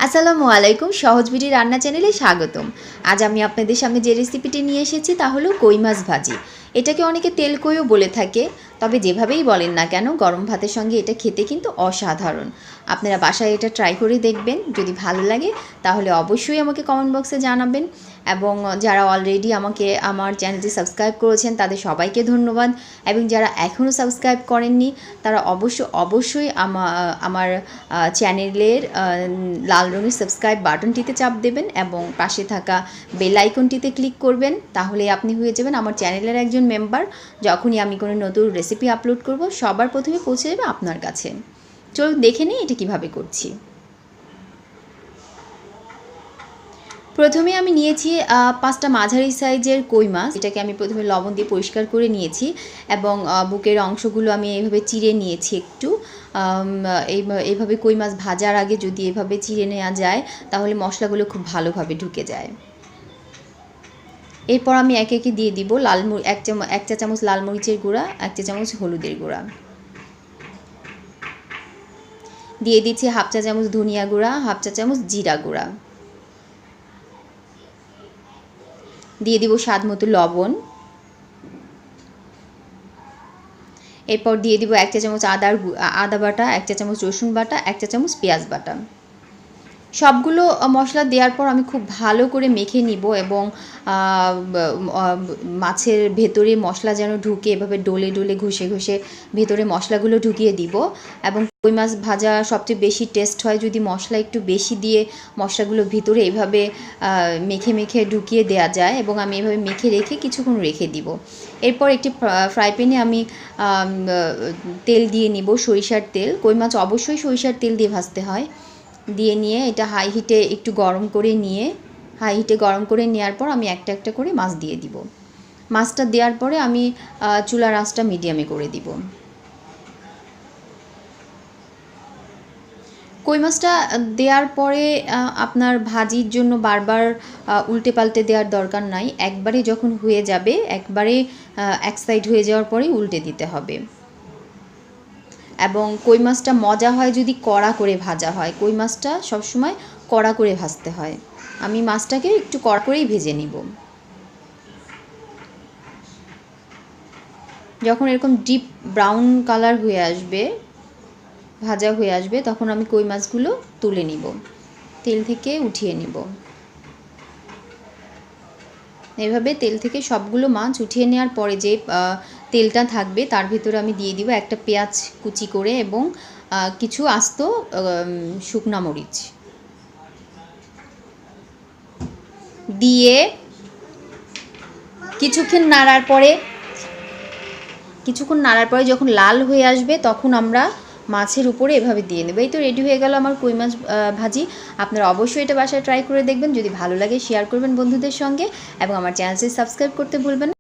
আসসালামু আলাইকুম, সহজ বিডি রান্না চ্যানেলে স্বাগতম। আজ আমি আপনাদের সামনে যে রেসিপিটি নিয়ে এসেছি তা হলো কই মাছ ভাজি। এটাকে অনেকে তেল কইও বলে থাকে, তবে যেভাবেই বলেন না কেন গরম ভাতের সঙ্গে এটা খেতে কিন্তু অসাধারণ। আপনারা বাসায় এটা ট্রাই করে দেখবেন, যদি ভালো লাগে তাহলে অবশ্যই আমাকে কমেন্ট বক্সে জানাবেন। এবং যারা অলরেডি আমাকে আমার চ্যানেলটি সাবস্ক্রাইব করেছেন তাদের সবাইকে ধন্যবাদ, এবং যারা এখনও সাবস্ক্রাইব করেননি তারা অবশ্যই আমার চ্যানেলের লাল রঙের সাবস্ক্রাইব বাটনটিতে চাপ দেবেন এবং পাশে থাকা বেল আইকনটিতে ক্লিক করবেন। তাহলে আপনি হয়ে যাবেন আমার চ্যানেলের একজন মেম্বার। যখনই আমি কোনো নতুন রেসিপি আপলোড করব সবার প্রথমে পৌঁছে যাবে আপনার কাছে। চলুন দেখে নিই এটা কীভাবে করছি। প্রথমে আমি নিয়েছি 5টা মাঝারি সাইজের কই মাছ। এটাকে আমি প্রথমে লবণ দিয়ে পরিষ্কার করে নিয়েছি এবং বুকের অংশগুলো আমি এইভাবে চিড়ে নিয়েছি একটু। এইভাবে কই মাছ ভাজার আগে যদি এভাবে চিড়ে নেওয়া যায় তাহলে মশলাগুলো খুব ভালোভাবে ঢুকে যায়। এরপর আমি একে একে দিয়ে দিব এক চা চামচ লাল মরিচের গুঁড়া, 1 চা চামচ হলুদের গুঁড়া, দিয়ে দিচ্ছি 1/2 চা চামচ ধনিয়া গুঁড়া, 1/2 চা চামচ জিরা গুঁড়া, দিয়ে দিব স্বাদ মতো লবণ। এরপর দিয়ে দিব 1 চা চামচ আদা বাটা, 1 চা চামচ রসুন বাটা, 1 চা চামচ পেঁয়াজ বাটা। সবগুলো মশলা দেওয়ার পর আমি খুব ভালো করে মেখে নিব এবং মাছের ভেতরে মশলা যেন ঢুকে, এভাবে ডলে ডলে ঘষে ঘষে ভেতরে মশলাগুলো ঢুকিয়ে দিব। এবং কই মাছ ভাজা সবচেয়ে বেশি টেস্ট হয় যদি মশলা একটু বেশি দিয়ে মশলাগুলো ভিতরে এভাবে মেখে মেখে ঢুকিয়ে দেওয়া যায়, এবং আমি এভাবে মেখে রেখে কিছুক্ষণ রেখে দিব। এরপর একটি ফ্রাই প্যানে আমি তেল দিয়ে নিব, সরিষার তেল। কই মাছ অবশ্যই সরিষার তেল দিয়ে ভাজতে হয়। দিয়ে নিয়ে এটা হাই হিটে একটু গরম করে নেওয়ার পর আমি একটা একটা করে মাছ দিয়ে দিব। মাছটা দেওয়ার পরে আমি চুলার আঁচটা মিডিয়ামে করে দিব। কই মাছটা দেওয়ার পরে আপনার ভাজির জন্য বারবার উল্টে পাল্টে দেওয়ার দরকার নাই। একবারে যখন হয়ে যাবে, একবারে এক সাইড হয়ে যাওয়ার পরেই উল্টে দিতে হবে। এবং কই মাছটা মজা হয় যদি কড়া করে ভাজা হয়। কই মাছটা সবসময় কড়া করে ভাজতে হয়। আমি মাছটাকে একটু কড়া করেই ভেজে নিব। যখন এরকম ডিপ ব্রাউন কালার হয়ে আসবে, ভাজা হয়ে আসবে, তখন আমি কই মাছগুলো তুলে নিব, তেল থেকে উঠিয়ে নিব। এভাবে তেল থেকে সবগুলো মাছ উঠিয়ে নেওয়ার পরে যে তেলটা থাকবে তার ভিতরে আমি দিয়ে দিব একটা পেঁয়াজ কুচি করে এবং কিছু আস্ত শুকনা মরিচ দিয়ে কিছুক্ষণ নাড়ার পরে যখন লাল হয়ে আসবে তখন আমরা মাছের উপরে এভাবে দিয়ে নেব। এই তো রেডি হয়ে গেল আমার কই মাছ ভাজি। আপনারা অবশ্যই এটা বাসায় ট্রাই করে দেখবেন। যদি ভালো লাগে শেয়ার করবেন বন্ধুদের সঙ্গে এবং আমার চ্যানেলটি সাবস্ক্রাইব করতে ভুলবেন না।